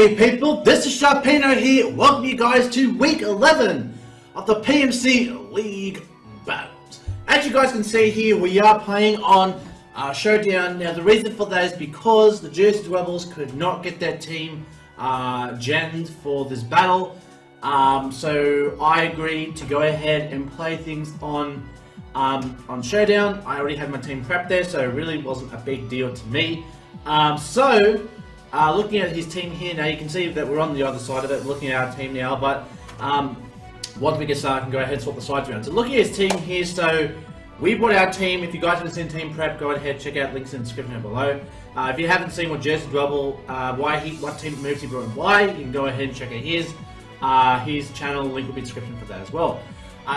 Hey people, this is Sharpino here. Welcome you guys to week 11 of the PMC League battles. As you guys can see here, we are playing on Showdown. Now the reason for that is because the Jersey Dwebbles could not get their team genned for this battle. So I agreed to go ahead and play things on Showdown. I already had my team prepped there, so it really wasn't a big deal to me. Looking at his team here now, you can see that we're on the other side of it, looking at our team now, but once we get started, I can go ahead and swap the sides around. So looking at his team here, so we brought our team. If you guys haven't seen team prep, go ahead, check out links in the description down below. If you haven't seen what Jersey Dwebble, what team moves he brought and why, you can go ahead and check out his channel, link will be in the description for that as well.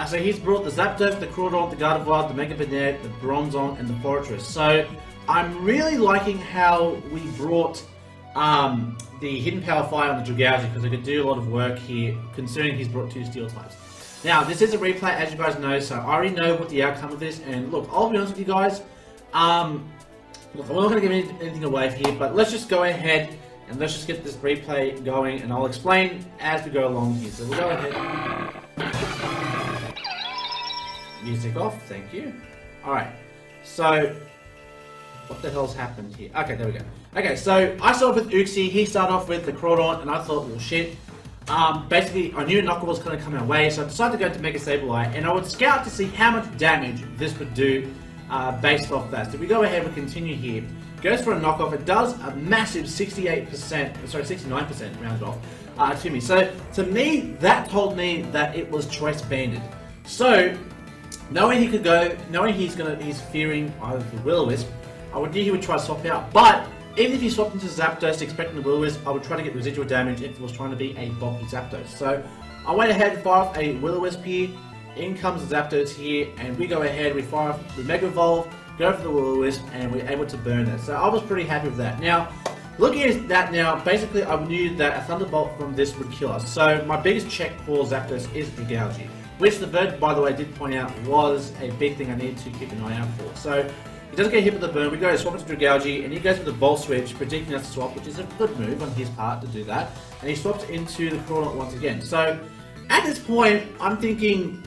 So he's brought the Zapdos, the Krookodiles, the Gardevoir, the Mega Banette, the Bronzong, and the Fortress. So I'm really liking how we brought the Hidden Power Fire on the Krookodiles because it could do a lot of work here, considering he's brought two Steel types. Now, this is a replay, as you guys know, so I already know what the outcome of this, and look, I'll be honest with you guys, look, I'm not going to give anything away here, but let's just go ahead and let's just get this replay going, and I'll explain as we go along here. So we'll go ahead. Music off, thank you. Alright, so what the hell's happened here? Okay, there we go. Okay, so I started with Uxie, he started off with the Krookodiles, and I thought, well shit. Basically, I knew Knockoff was going to come our way, so I decided to go to Mega Sableye, and I would scout to see how much damage this would do based off that. So if we go ahead and continue here, goes for a Knockoff, it does a massive 69% rounded off to me. So to me, that told me that it was choice banded. So knowing he could go, knowing he's fearing either the Will-O-Wisp, I would knew he would try to swap out, but even if he swapped into Zapdos expecting the Will-O-Wisp, I would try to get residual damage if it was trying to be a bulky Zapdos. So I went ahead and fired off a Will-O-Wisp here, in comes the Zapdos here, and we go ahead, we fire off the Mega Evolve, go for the Will-O-Wisp, and we're able to burn it. So I was pretty happy with that. Now, looking at that now, basically I knew that a Thunderbolt from this would kill us. So my biggest check for Zapdos is the Gougy, which the Vert, by the way, did point out was a big thing I needed to keep an eye out for. So he doesn't get hit with the burn, we go to swap into Krookodiles, and he goes with the Bolt Switch, predicting us to swap, which is a good move on his part to do that. And he swaps into the Krookodiles once again. So at this point, I'm thinking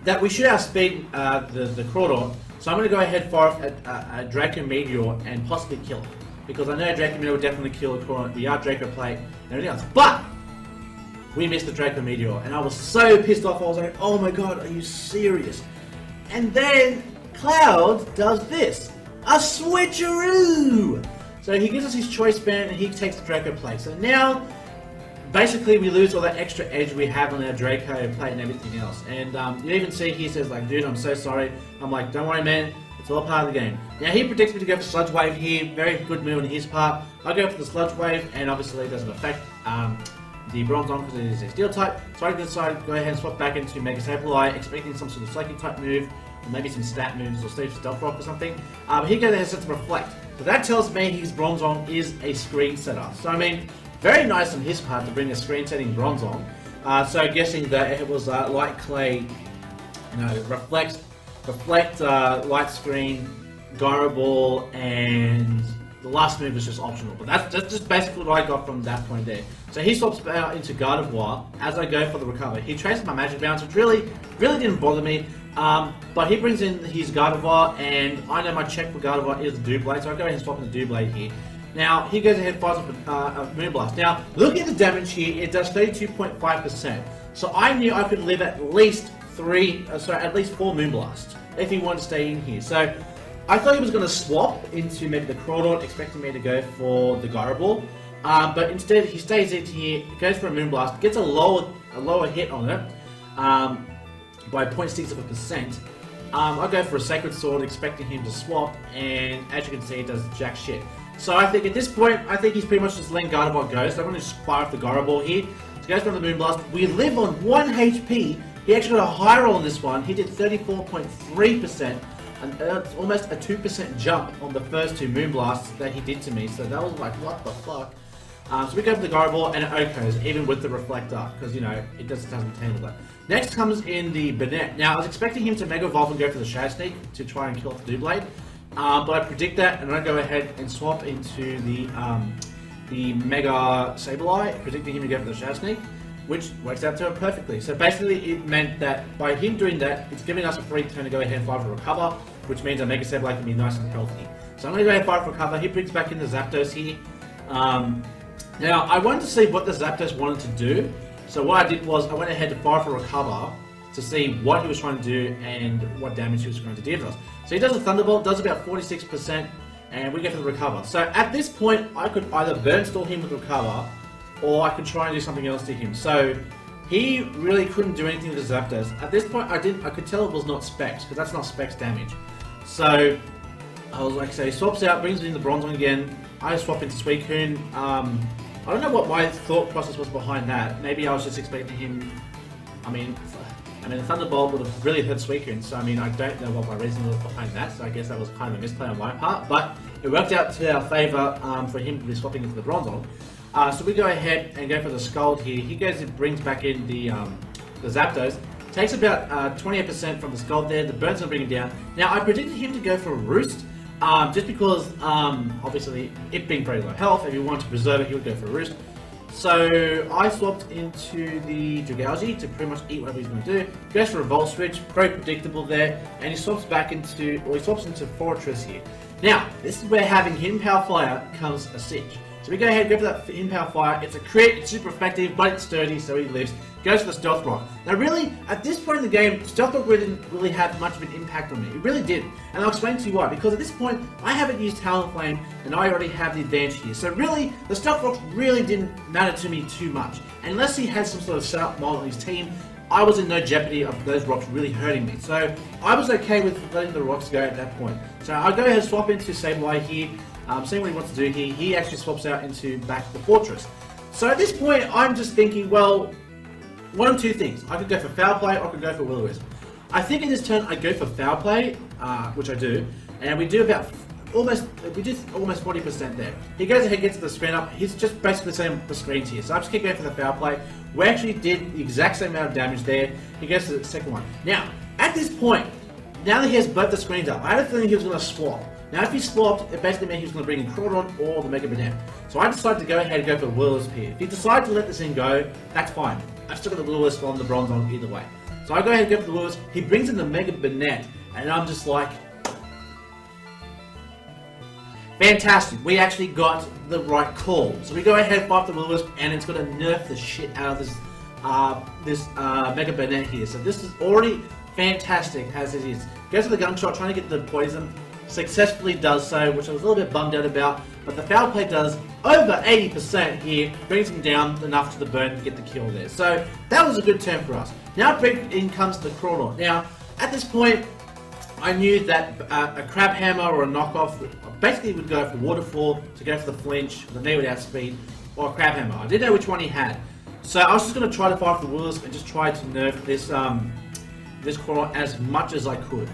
that we should outspeed the Krookodiles. So I'm going to go ahead and fire off a Draco Meteor and possibly kill it. Because I know Draco Meteor will definitely kill the Krookodiles. We are Draco Plate and everything else. But we missed the Draco Meteor, and I was so pissed off. I was like, oh my god, are you serious? And then Cloud does this, a switcheroo! So he gives us his choice band and he takes the Draco Plate. So now, basically we lose all that extra edge we have on our Draco Plate and everything else. And you even see he says like, dude, I'm so sorry. I'm like, don't worry man, it's all part of the game. Now he predicts me to go for Sludge Wave here, very good move on his part. I go for the Sludge Wave and obviously it doesn't affect the Bronzong because it is a Steel type. So I decided to go ahead and swap back into Mega Sableye, expecting some sort of Psychic type move, or maybe some stat moves or Stage Stealth Rock or something. But he goes ahead and sets a Reflect. So that tells me his Bronzong is a screen setter. So I mean, very nice on his part to bring a screen setting Bronzong. So guessing that it was Light Clay, Reflect, Light Screen, Gyro Ball, and the last move was just optional, but that's just basically what I got from that point there. So he swaps out into Gardevoir as I go for the recover. He traces my Magic Bounce, which really didn't bother me. But he brings in his Gardevoir, and I know my check for Gardevoir is the Doublade, so I go ahead and swap in the Doublade here. Now he goes ahead and fires up a Moonblast. Now looking at the damage here, it does 32.5%. So I knew I could live at least at least 4 Moonblasts if he wanted to stay in here. So I thought he was going to swap into maybe the Krookodiles, expecting me to go for the Gyro Ball. But instead he stays in here, goes for a Moonblast, gets a lower hit on it by 0.6%. I go for a Sacred Sword, expecting him to swap, and as you can see, it does jack shit. So I think at this point, he's pretty much just letting Gardevoir go. So I'm going to just fire off the Gyro Ball here. So goes for the Moonblast. We live on 1 HP. He actually got a high roll on this one. He did 34.3%. And it's almost a 2% jump on the first 2 Moonblasts that he did to me. So that was like, what the fuck? So we go for the Gyro Ball and it OHKOs, even with the Reflector, because it doesn't handle that. Next comes in the Banette. Now I was expecting him to Mega Evolve and go for the Shadow Sneak to try and kill off the Doublade. But I predict that and I go ahead and swap into the the Mega Sableye, predicting him to go for the Shadow Sneak, which works out to him perfectly. So basically it meant that by him doing that, it's giving us a free turn to go ahead and fight for recover, which means our Mega Sableye can be nice and healthy. So I'm going to go ahead and fight for recover. He brings back in the Zapdos here. Now, I wanted to see what the Zapdos wanted to do. So what I did was I went ahead to fire for recover to see what he was trying to do and what damage he was going to deal to us. So he does a Thunderbolt, does about 46%, and we go for the recover. So at this point, I could either burn stall him with recover, or I could try and do something else to him. So he really couldn't do anything with the Zapdos. At this point, I could tell it was not Specs, because that's not Specs damage. So I was like, so he swaps out, brings in the Bronzong again. I swap into Suicune. I don't know what my thought process was behind that. Maybe I was just expecting him. I mean, the Thunderbolt would have really hurt Suicune, so I mean, I don't know what my reason was behind that, so I guess that was kind of a misplay on my part, but it worked out to our favour for him to be swapping into the Bronzong. So we go ahead and go for the Scald here. He goes and brings back in the Zapdos. Takes about 28% from the Scald there, the Burn's going to bring him down. Now, I predicted him to go for a Roost, just because, obviously, it being very low health, if he wanted to preserve it, he would go for a Roost. So I swapped into the Dragalge to pretty much eat whatever he's going to do. Goes for a Volt Switch, very predictable there, and he swaps into Fortress here. Now, this is where having Hidden Power Fire comes a cinch. So we go ahead and go for that Hidden Power Fire. It's a crit, it's super effective, but it's sturdy, so he lives. Goes for the Stealth Rock. Now really, at this point in the game, Stealth Rock didn't really have much of an impact on me. It really didn't. And I'll explain to you why. Because at this point, I haven't used Talonflame, and I already have the advantage here. So really, the Stealth Rock really didn't matter to me too much. Unless he had some sort of setup model on his team, I was in no jeopardy of those rocks really hurting me. So I was okay with letting the rocks go at that point. So I'll go ahead and swap into Sableye here. Seeing what he wants to do here. He actually swaps out into back to the Fortress. So at this point, I'm just thinking, well, one of two things. I could go for Foul Play or I could go for Will-O-Wisp. I think in this turn I go for Foul Play, which I do, and we do about almost 40% there. He goes ahead and gets the screen up. He's just basically saying the screens here. So I just keep going for the Foul Play. We actually did the exact same amount of damage there. He goes to the second one. Now, at this point, now that he has both the screens up, I had a feeling he was going to swap. Now, if he swapped, it basically meant he was going to bring in Krookodiles or the Mega Banana. So I decided to go ahead and go for Will-O-Wisp here. If he decides to let this thing go, that's fine. I've still got the Will-O-Wisp on the Bronzong either way. So I go ahead and go for the Will-O-Wisp. He brings in the Mega Banana, and I'm just like, fantastic. We actually got the right call. So we go ahead and fight the Will-O-Wisp, and it's going to nerf the shit out of this Mega Banana here. So this is already fantastic as it is. Goes for the Gunshot, trying to get the poison. Successfully does so, which I was a little bit bummed out about, but the Foul Play does over 80% here, brings him down enough to the burn to get the kill there. So that was a good turn for us. Now in comes the Krookodiles. Now, at this point, I knew that a Crab Hammer or a knockoff basically would go for Waterfall to go for the flinch, the knee without speed, or a Crab Hammer. I didn't know which one he had. So I was just going to try to fight for the Will-O-Wisp and just try to nerf this Krookodiles as much as I could.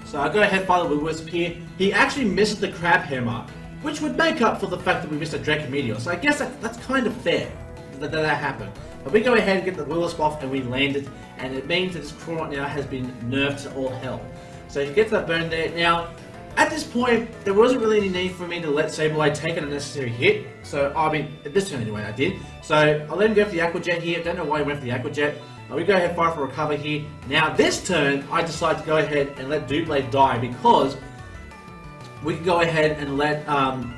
So I go ahead and fire the Will-O-Wisp here. He actually missed the Crab Hammer, which would make up for the fact that we missed a Draco Meteor. So I guess that's kind of fair that happened. But we go ahead and get the Will-O-Wisp off and we land it, and it means that this Krookodiles now has been nerfed to all hell. So he gets that burn there. Now, at this point, there wasn't really any need for me to let Sableye take an unnecessary hit. So, I mean, at this turn anyway, I did. So I let him go for the Aqua Jet here. Don't know why he went for the Aqua Jet. We go ahead and fire for recover here. Now this turn, I decide to go ahead and let Doublade die because we can go ahead and let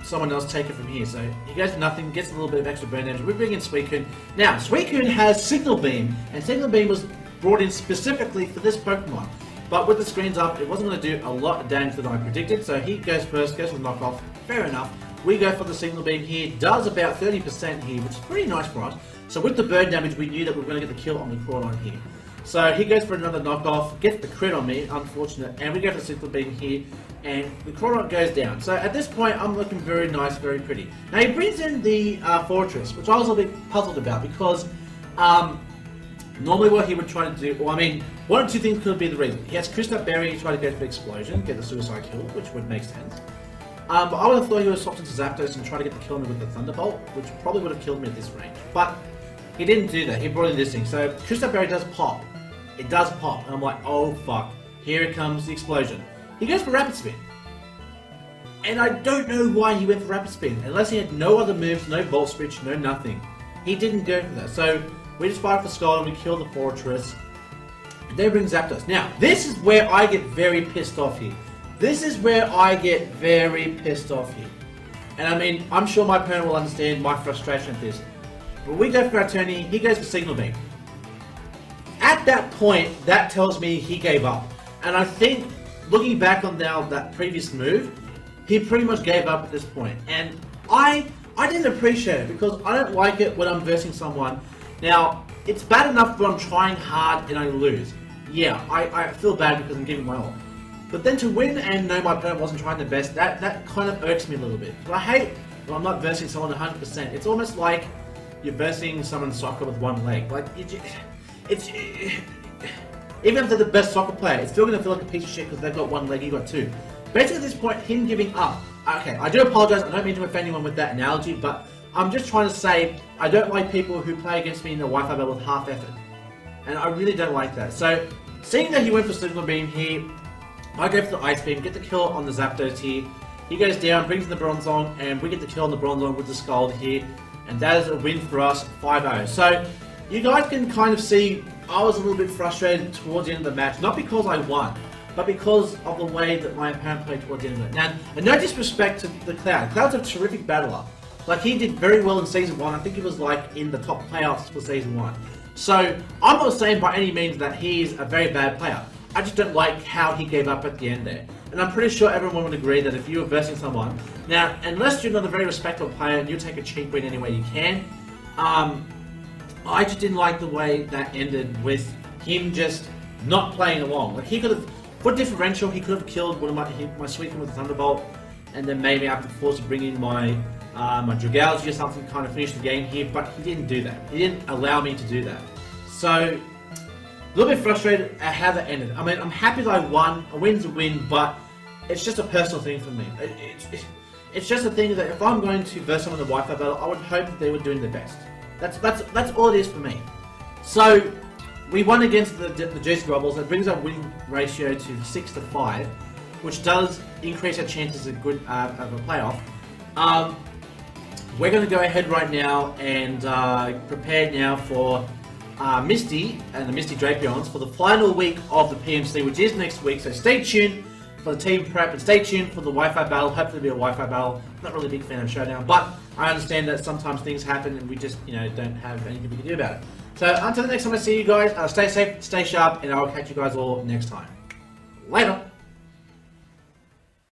someone else take it from here. So he goes for nothing, gets a little bit of extra burn damage. We bring in Suicune. Now, Suicune has Signal Beam, and Signal Beam was brought in specifically for this Pokemon. But with the screens up, it wasn't going to do a lot of damage that I predicted. So he goes first, goes for the knockoff. Fair enough. We go for the Signal Beam here. Does about 30% here, which is pretty nice for us. So with the burn damage, we knew that we were going to get the kill on the Krookodiles here. So he goes for another knockoff, gets the crit on me, unfortunate, and we go for Signal Beam here, and the Krookodiles goes down. So at this point, I'm looking very nice, very pretty. Now he brings in the Fortress, which I was a little bit puzzled about because normally what he would try to do, well, I mean, one of two things could be the reason. He has Crystal Berry, try to go for Explosion, get the Suicide kill, which would make sense. But I would have thought he would have swapped into Zapdos and try to get the kill on me with the Thunderbolt, which probably would have killed me at this range. But he didn't do that. He brought in this thing. So Crystal Berry does pop. It does pop. And I'm like, oh fuck. Here it comes the explosion. He goes for Rapid Spin. And I don't know why he went for rapid spin, unless he had no other moves, no volt switch, no nothing. He didn't go for that. So we just fired for Skull and we killed the Fortress. And they bring Zapdos. Now, this is where I get very pissed off here. This is where I get very pissed off here. And I mean, I'm sure my opponent will understand my frustration at this. But we go for our tourney, he goes for Signal Beam. At that point, that tells me he gave up. And I think, looking back on now that previous move, he pretty much gave up at this point. And I didn't appreciate it because I don't like it when I'm versing someone. Now, it's bad enough when I'm trying hard and I lose. Yeah, I feel bad because I'm giving my all. But then to win and know my opponent wasn't trying the best, that kind of irks me a little bit. But I hate when I'm not versing someone 100%. It's almost like you're versing someone in soccer with one leg. Like, it's even if they're the best soccer player, it's still going to feel like a piece of shit because they've got one leg, you got two. Basically at this point, him giving up. Okay, I do apologize, I don't mean to offend anyone with that analogy, but I'm just trying to say, I don't like people who play against me in the Wi-Fi battle with half effort. And I really don't like that. So, seeing that he went for Signal Beam here, I go for the Ice Beam, get the kill on the Zapdos here. He goes down, brings in the Bronzong, and we get the kill on the Bronzong with the Scald here. And that is a win for us, 5-0. So, you guys can kind of see I was a little bit frustrated towards the end of the match. Not because I won, but because of the way that my opponent played towards the end of it. Now, and no disrespect to the Cloud. Cloud's a terrific battler. Like, he did very well in Season 1. I think he was, like, in the top playoffs for Season 1. So, I'm not saying by any means that he's a very bad player. I just don't like how he gave up at the end there. And I'm pretty sure everyone would agree that if you were versing someone... Now, unless you're not a very respectable player and you take a cheap win any way you can, I just didn't like the way that ended with him just not playing along. Like, he could have... For differential, he could have killed one of my Suicune with a Thunderbolt, and then maybe I have to force to bring in my Dragalge or something to kind of finish the game here, but he didn't do that. He didn't allow me to do that. So, a little bit frustrated at how that ended. I mean, I'm happy that I won. A win's a win, but it's just a personal thing for me. It's just a thing that if I'm going to verse someone in the Wi-Fi battle, I would hope that they were doing their best. That's all it is for me. So, we won against the Jersey Dwebbles. That brings our winning ratio to 6-5, which does increase our chances of a playoff. We're going to go ahead right now and prepare now for Misty and the Misty Drapions for the final week of the PMC, which is next week. So stay tuned for the team prep and stay tuned for the Wi-Fi battle. Hopefully it'll be a Wi-Fi battle. Not really a big fan of Showdown, but I understand that sometimes things happen and we just, don't have anything we can do about it. So until the next time I see you guys, stay safe, stay sharp, and I will catch you guys all next time. Later!